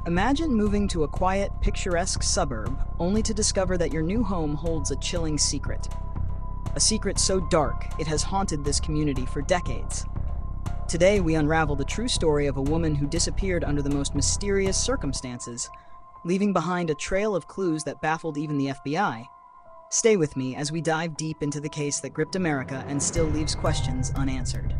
Imagine moving to a quiet, picturesque suburb only to discover that your new home holds a chilling secret. A secret so dark it has haunted this community for decades. Today, we unravel the true story of a woman who disappeared under the most mysterious circumstances, leaving behind a trail of clues that baffled even the FBI. Stay with me as we dive deep into the case that gripped America and still leaves questions unanswered.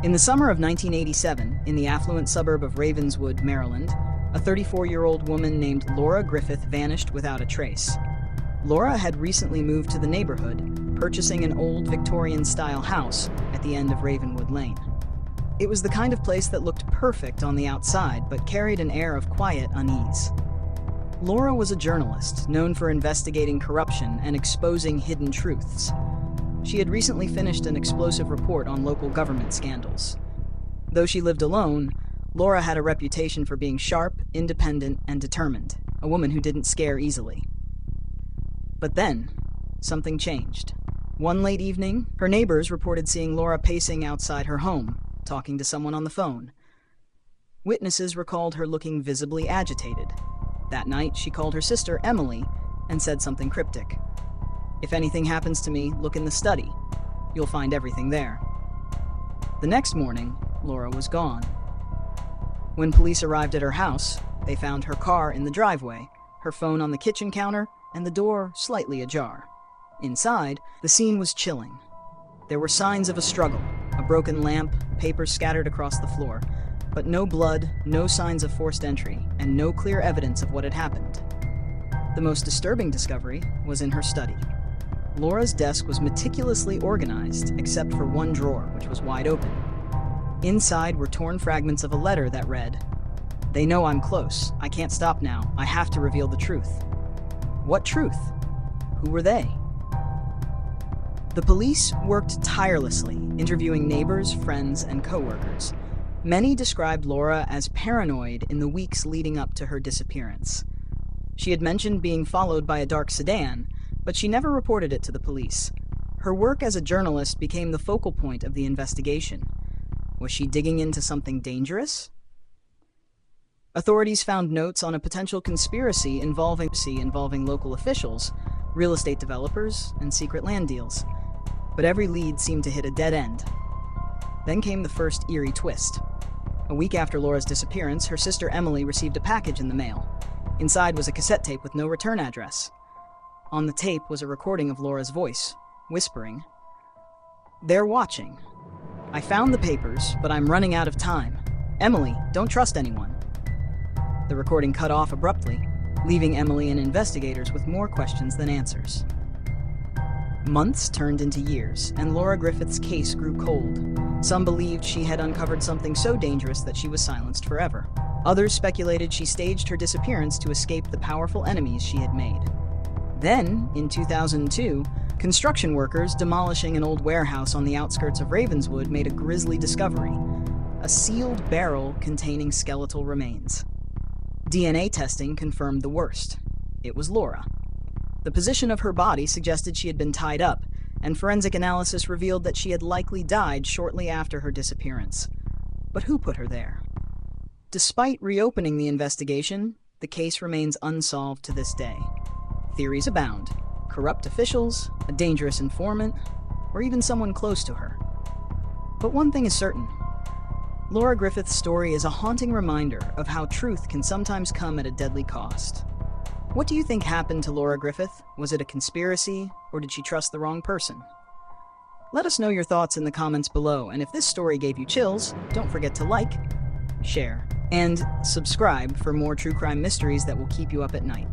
In the summer of 1987, in the affluent suburb of Ravenswood, Maryland, a 34-year-old woman named Laura Griffith vanished without a trace. Laura had recently moved to the neighborhood, purchasing an old Victorian-style house at the end of Ravenwood Lane. It was the kind of place that looked perfect on the outside, but carried an air of quiet unease. Laura was a journalist, known for investigating corruption and exposing hidden truths. She had recently finished an explosive report on local government scandals. Though she lived alone, Laura had a reputation for being sharp, independent, and determined, a woman who didn't scare easily. But then, something changed. One late evening, her neighbors reported seeing Laura pacing outside her home, talking to someone on the phone. Witnesses recalled her looking visibly agitated. That night, she called her sister, Emily, and said something cryptic. "If anything happens to me, look in the study. You'll find everything there." The next morning, Laura was gone. When police arrived at her house, they found her car in the driveway, her phone on the kitchen counter, and the door slightly ajar. Inside, the scene was chilling. There were signs of a struggle, a broken lamp, papers scattered across the floor, but no blood, no signs of forced entry, and no clear evidence of what had happened. The most disturbing discovery was in her study. Laura's desk was meticulously organized, except for one drawer, which was wide open. Inside were torn fragments of a letter that read, "They know I'm close. I can't stop now. I have to reveal the truth." What truth? Who were they? The police worked tirelessly, interviewing neighbors, friends, and co-workers. Many described Laura as paranoid in the weeks leading up to her disappearance. She had mentioned being followed by a dark sedan, but she never reported it to the police. Her work as a journalist became the focal point of the investigation. Was she digging into something dangerous? Authorities found notes on a potential conspiracy involving local officials, real estate developers, and secret land deals. But every lead seemed to hit a dead end. Then came the first eerie twist. A week after Laura's disappearance, her sister Emily received a package in the mail. Inside was a cassette tape with no return address. On the tape was a recording of Laura's voice, whispering, "They're watching. I found the papers, but I'm running out of time. Emily, don't trust anyone." The recording cut off abruptly, leaving Emily and investigators with more questions than answers. Months turned into years, and Laura Griffith's case grew cold. Some believed she had uncovered something so dangerous that she was silenced forever. Others speculated she staged her disappearance to escape the powerful enemies she had made. Then, in 2002, construction workers demolishing an old warehouse on the outskirts of Ravenswood made a grisly discovery: a sealed barrel containing skeletal remains. DNA testing confirmed the worst. It was Laura. The position of her body suggested she had been tied up, and forensic analysis revealed that she had likely died shortly after her disappearance. But who put her there? Despite reopening the investigation, the case remains unsolved to this day. Theories abound: corrupt officials, a dangerous informant, or even someone close to her. But one thing is certain: Laura Griffith's story is a haunting reminder of how truth can sometimes come at a deadly cost. What do you think happened to Laura Griffith? Was it a conspiracy, or did she trust the wrong person? Let us know your thoughts in the comments below, and if this story gave you chills, don't forget to like, share, and subscribe for more true crime mysteries that will keep you up at night.